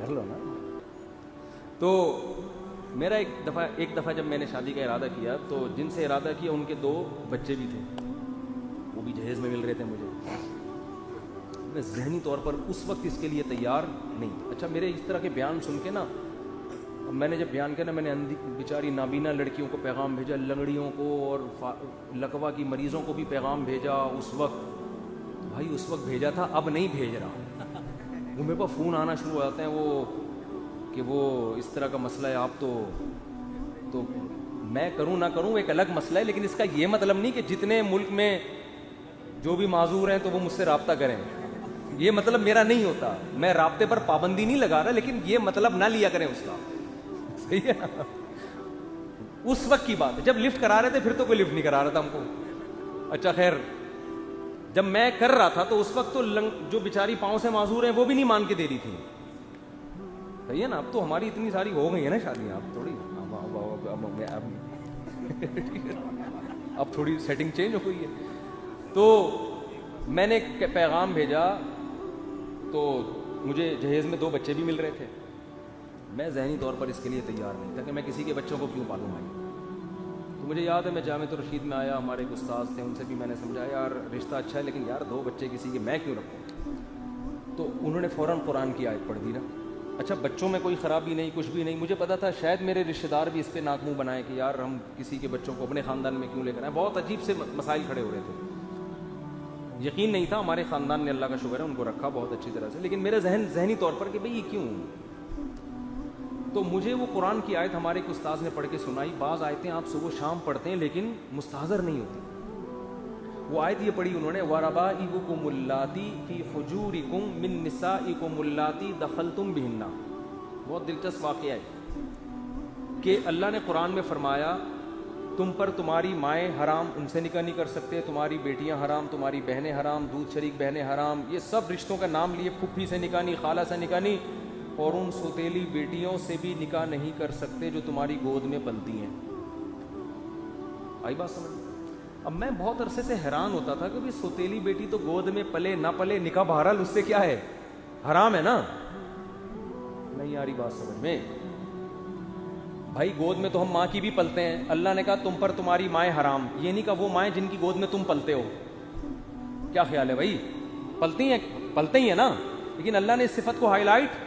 کر لو نا. تو میرا ایک دفعہ جب میں نے شادی کا ارادہ کیا تو جن سے ارادہ کیا ان کے 2 بچے بھی تھے, وہ بھی جہیز میں مل رہے تھے مجھے. میں ذہنی طور پر اس وقت اس کے لیے تیار نہیں. اچھا میرے اس طرح کے بیان سن کے نا, میں نے جب بیان کیا نا, میں نے بیچاری نابینا لڑکیوں کو پیغام بھیجا, لنگڑیوں کو اور لکوا کی مریضوں کو بھی پیغام بھیجا اس وقت. بھائی اس وقت بھیجا تھا, اب نہیں بھیج رہا. وہ میرے پاس فون آنا شروع ہو جاتے ہیں وہ کہ وہ اس طرح کا مسئلہ ہے, آپ تو میں کروں نہ کروں ایک الگ مسئلہ ہے, لیکن اس کا یہ مطلب نہیں کہ جتنے ملک میں جو بھی معذور ہیں تو وہ مجھ سے رابطہ کریں. یہ مطلب میرا نہیں ہوتا. میں رابطے پر پابندی نہیں لگا رہا, لیکن یہ مطلب نہ لیا کریں اس کا. صحیح ہے نا. اس وقت کی بات ہے جب لفٹ کرا رہے تھے, پھر تو کوئی لفٹ نہیں کرا رہا تھا ہم کو. اچھا خیر, جب میں کر رہا تھا تو اس وقت تو جو بیچاری پاؤں سے معذور ہیں وہ بھی نہیں مان کے دے رہی تھی. صحیح ہے نا. اب تو ہماری اتنی ساری ہو گئی ہیں نا شادیاں, اب تھوڑی اب تھوڑی سیٹنگ چینج ہو گئی ہے. تو میں نے پیغام بھیجا تو مجھے جہیز میں 2 بچے بھی مل رہے تھے. میں ذہنی طور پر اس کے لیے تیار نہیں تھا کہ میں کسی کے بچوں کو کیوں پالوں بھائی. تو مجھے یاد ہے میں جامعۃ الرشید میں آیا, ہمارے ایک استاذ تھے, ان سے بھی میں نے سمجھایا یار رشتہ اچھا ہے لیکن یار 2 بچے کسی کے میں کیوں رکھوں. تو انہوں نے فوراً قرآن کی آیت پڑھ دی نا. اچھا بچوں میں کوئی خرابی نہیں, کچھ بھی نہیں. مجھے پتا تھا شاید میرے رشتہ دار بھی اس پہ ناک منہ بنائے کہ یار ہم کسی کے بچوں کو اپنے خاندان میں کیوں لے کر آئے. بہت عجیب سے مسائل کھڑے ہو رہے تھے. یقین نہیں تھا. ہمارے خاندان نے اللہ کا شکر ہے ان کو رکھا بہت اچھی طرح سے, لیکن میرے ذہنی طور پر کہ بھئی یہ کیوں. تو مجھے وہ قرآن کی آیت ہمارے ایک استاذ نے پڑھ کے سنائی. بعض آیتیں آپ صبح شام پڑھتے ہیں لیکن مستحضر نہیں ہوتی. وہ آیت یہ پڑھی انہوں نے, وَرَبَائِبُكُمُ اللَّاتِي فِي حُجُورِكُم مِّن نِّسَائِكُمُ اللَّاتِي دَخَلْتُم بِهِنَّ. بہت دلچسپ واقعہ ہے کہ اللہ نے قرآن میں فرمایا تم پر تمہاری مائیں حرام, ان سے نکاح نہیں کر سکتے, تمہاری بیٹیاں حرام, تمہاری بہنیں حرام, دودھ شریک بہنیں حرام. یہ سب رشتوں کا نام لیے. پھپھی سے نکاح نہیں, خالہ سے نکاح نہیں, اور ان سوتیلی بیٹیوں سے بھی نکاح نہیں کر سکتے جو تمہاری گود میں پلتی ہیں. آئی بات سمجھ. اب میں بہت عرصے سے حیران ہوتا تھا کہ سوتیلی بیٹی تو گود میں پلے نہ پلے, نکاح بہرحال اس سے کیا ہے, حرام ہے نا. نہیں آ رہی بات سمجھ میں. بھائی گود میں تو ہم ماں کی بھی پلتے ہیں. اللہ نے کہا تم پر تمہاری مائیں حرام, یہ نہیں کہا وہ مائیں جن کی گود میں تم پلتے ہو. کیا خیال ہے بھائی, پلتے ہی ہیں نا, لیکن اللہ نے اس صفت کو ہائی لائٹ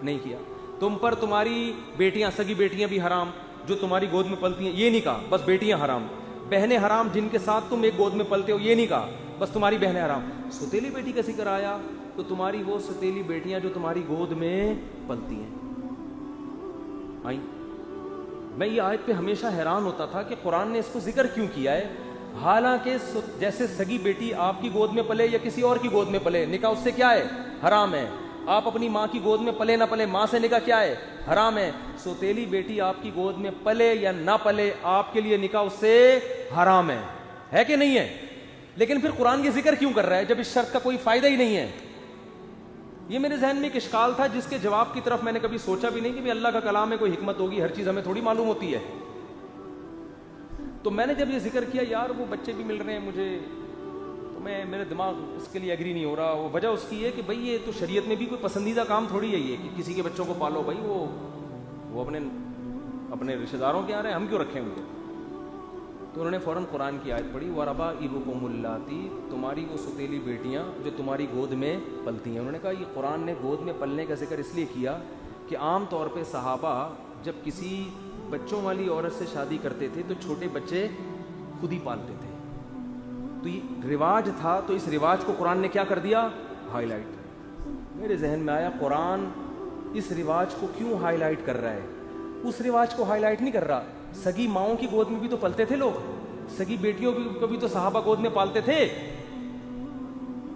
نہیں کیا. تم پر تمہاری بیٹیاں, سگی بیٹیاں بھی حرام جو تمہاری گود میں پلتی ہیں, یہ نہیں کہا بس بیٹیاں حرام. بہنیں حرام جن کے ساتھ تم ایک گود میں پلتے ہو, یہ نہیں کہا بس تمہاری بہنیں حرام. سوتیلی بیٹی کا ذکر آیا تو تمہاری وہ سوتیلی بیٹیاں جو تمہاری گود میں پلتی ہیں آئیں. میں یہ آیت پہ ہمیشہ حیران ہوتا تھا کہ قرآن نے اس کو ذکر کیوں کیا ہے, حالانکہ جیسے سگی بیٹی آپ کی گود میں پلے یا کسی اور کی گود میں پلے, نکاح اس سے کیا ہے, حرام ہے. آپ اپنی ماں کی گود میں پلے نہ پلے, ماں سے نکاح کیا ہے, حرام ہے. سوتیلی بیٹی آپ کی گود میں پلے یا نہ پلے, آپ کے لیے نکاح اس سے حرام ہے کہ نہیں ہے. لیکن پھر قرآن یہ ذکر کیوں کر رہا ہے جب اس شرط کا کوئی فائدہ ہی نہیں ہے. یہ میرے ذہن میں ایک اشکال تھا جس کے جواب کی طرف میں نے کبھی سوچا بھی نہیں کہ اللہ کا کلام میں کوئی حکمت ہوگی, ہر چیز ہمیں تھوڑی معلوم ہوتی ہے. تو میں نے جب یہ ذکر کیا یار وہ بچے بھی مل رہے ہیں مجھے, تو میرے دماغ اس کے لیے ایگری نہیں ہو رہا. وہ وجہ اس کی ہے کہ بھئی یہ تو شریعت میں بھی کوئی پسندیدہ کام تھوڑی ہے یہ کہ کسی کے بچوں کو پالو. بھائی وہ اپنے رشتہ داروں کے آ رہے ہیں, ہم کیوں رکھیں ان کو. تو انہوں نے فوراً قرآن کی آیت پڑھی, وَرَبَائِبُكُمُ اللَّاتِي, تمہاری وہ ستیلی بیٹیاں جو تمہاری گود میں پلتی ہیں. انہوں نے کہا یہ قرآن نے گود میں پلنے کا ذکر اس لیے کیا کہ عام طور پہ صحابہ جب کسی بچوں والی عورت سے شادی کرتے تھے تو چھوٹے بچے خود ہی پالتے تھے. تو یہ رواج تھا, تو اس رواج کو قرآن نے کیا کر دیا, ہائی لائٹ. میرے ذہن میں آیا قرآن اس رواج کو کیوں ہائی لائٹ کر رہا ہے. اس رواج کو ہائی لائٹ نہیں کر رہا, سگی ماؤں کی گود میں بھی تو پلتے تھے لوگ, سگی بیٹیوں کو بھی تو صحابہ گود میں پالتے تھے,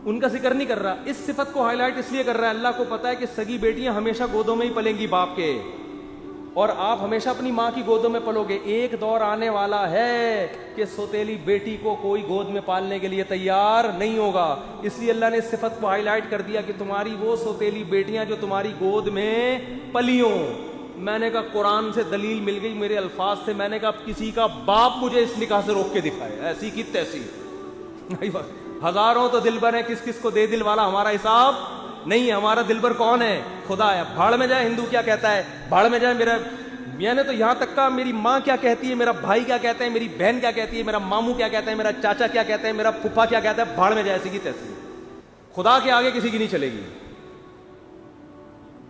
ان کا ذکر نہیں کر رہا. اس صفت کو ہائی لائٹ اس لیے کر رہا ہے, اللہ کو پتا ہے کہ سگی بیٹیاں ہمیشہ گودوں میں ہی پلیں گی باپ کے, اور آپ ہمیشہ اپنی ماں کی گودوں میں پلو گے. ایک دور آنے والا ہے کہ سوتیلی بیٹی کو کوئی گود میں پالنے کے لیے تیار نہیں ہوگا. اس لیے اللہ نے اس صفت کو ہائی لائٹ کر دیا کہ تمہاری وہ سوتیلی بیٹیاں جو تمہاری گود میں پلیوں. میں نے کہا قرآن سے دلیل مل گئی, میرے الفاظ تھے, میں نے کہا کسی کا باپ مجھے اس نکاح سے روک کے دکھائے, ایسی کی تیسی. ہزاروں تو دل بر ہیں, کس کس کو دے دل والا, ہمارا حساب نہیں ہمارا دلبر کون ہے؟ خدا ہے. بھاڑ میں جائے ہندو کیا کہتا ہے, بھاڑ میں جائے میرا, میں نے تو یہاں تک کہا میری ماں کیا کہتی ہے, میرا بھائی کیا کہتا ہے, میری بہن کیا کہتی ہے, میرا ماموں کیا کہتا ہے, میرا چاچا کیا کہتا ہے, میرا پھپھا کیا کہتا ہے, بھاڑ میں جائے ایسی کی تیسی. خدا کے آگے کسی کی نہیں چلے گی.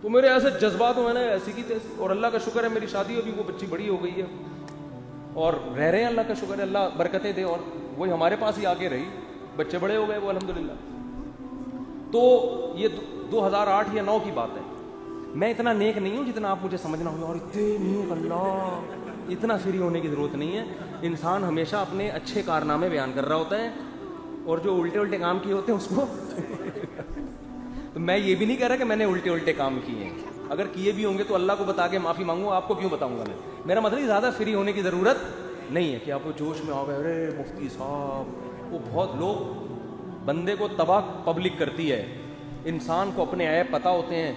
تو میرے ایسے جذبات میں نے ایسی کی تیسی. اور اللہ کا شکر ہے میری شادی ابھی وہ بچی بڑی ہو گئی ہے اور رہ رہے ہیں, اللہ کا شکر ہے, اللہ برکتیں دے. اور وہی ہمارے پاس ہی آگے رہی, بچے بڑے ہو گئے وہ الحمدللہ. تو یہ 2008 یا 2009 کی بات ہے. میں اتنا نیک نہیں ہوں جتنا آپ مجھے سمجھنا ہوگا, اور اتنے نیک اللہ, اتنا فری ہونے کی ضرورت نہیں ہے. انسان ہمیشہ اپنے اچھے کارنامے بیان کر رہا ہوتا ہے اور جو الٹے الٹے کام کیے ہوتے ہیں اس کو تو میں یہ بھی نہیں کہہ رہا کہ میں نے الٹے الٹے کام کیے ہیں, اگر کیے بھی ہوں گے تو اللہ کو بتا کے معافی مانگوں, آپ کو کیوں بتاؤں گا میں. میرا مطلب زیادہ فری ہونے کی ضرورت نہیں ہے کہ آپ کو جوش میں آ گئے, ارے مفتی صاحب. وہ بہت لوگ بندے کو تباہ پبلک کرتی ہے. انسان کو اپنے عیب پتہ ہوتے ہیں,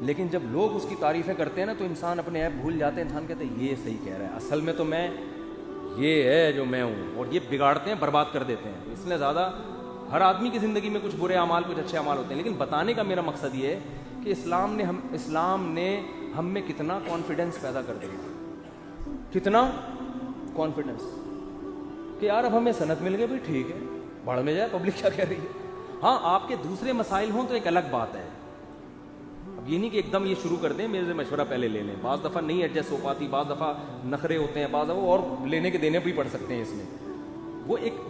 لیکن جب لوگ اس کی تعریفیں کرتے ہیں نا تو انسان اپنے عیب بھول جاتے ہیں. انسان کہتے ہیں یہ صحیح کہہ رہا ہے, اصل میں تو میں یہ ہے جو میں ہوں, اور یہ بگاڑتے ہیں, برباد کر دیتے ہیں. اس لیے زیادہ ہر آدمی کی زندگی میں کچھ برے اعمال کچھ اچھے اعمال ہوتے ہیں, لیکن بتانے کا میرا مقصد یہ ہے کہ اسلام نے ہم میں کتنا کانفیڈنس پیدا کر دیا, کتنا کانفیڈنس کہ یار اب ہمیں سند مل گئی, بھائی ٹھیک ہے, بھاڑ میں جائے پبلک کیا کہہ رہی ہے. ہاں آپ کے دوسرے مسائل ہوں تو ایک الگ بات ہے. اب یہ نہیں کہ ایک دم یہ شروع کر دیں, میرے سے مشورہ پہلے لے لیں. بعض دفعہ نہیں ایڈجسٹ ہو پاتی, بعض دفعہ نخرے ہوتے ہیں, بعض دفعہ اور لینے کے دینے بھی پڑ سکتے ہیں اس میں.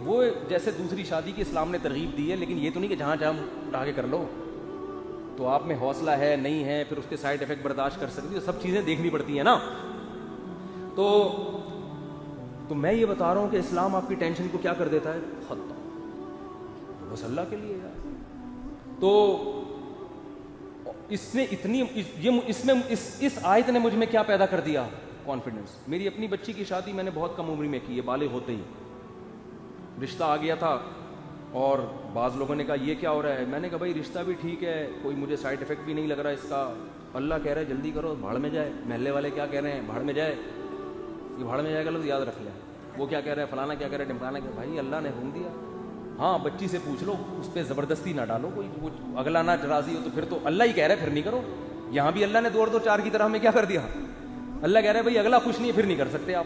وہ جیسے دوسری شادی کی اسلام نے ترغیب دی ہے, لیکن یہ تو نہیں کہ جہاں جہاں اٹھا کے کر لو. تو آپ میں حوصلہ ہے نہیں ہے, پھر اس کے سائڈ افیکٹ برداشت کر سکتی, سب چیزیں دیکھنی پڑتی ہیں نا. تو میں یہ بتا رہا ہوں کہ اسلام آپ کی ٹینشن کو کیا کر دیتا ہے, ختم. بس اللہ کے لیے یار. تو اس نے اتنی اس آیت نے مجھ میں کیا پیدا کر دیا, کانفیڈنس. میری اپنی بچی کی شادی میں نے بہت کم عمری میں کی ہے, بالغ ہوتے ہی رشتہ آ گیا تھا. اور بعض لوگوں نے کہا یہ کیا ہو رہا ہے, میں نے کہا بھائی رشتہ بھی ٹھیک ہے, کوئی مجھے سائڈ افیکٹ بھی نہیں لگ رہا اس کا. اللہ کہہ رہا ہے جلدی کرو, بھاڑ میں جائے. محلے والے کیا کہہ رہے ہیں, بھاڑ میں جائے. یہ بھاڑ میں جائے گا لفظ یاد رکھ لیں. وہ کیا کہہ رہے ہیں, فلانا کیا کہہ رہے ہیں, ڈمکانا کیا. بھائی اللہ نے حکم دیا. ہاں بچی سے پوچھ لو, اس پہ زبردستی نہ ڈالو. کوئی اگلا نہ راضی ہو تو پھر تو اللہ ہی کہہ رہا ہے پھر نہیں کرو. یہاں بھی اللہ نے 2 اور 2 4 کی طرح ہمیں کیا کر دیا, اللہ کہہ رہا ہے بھائی اگلا خوش نہیں ہے پھر نہیں کر سکتے آپ.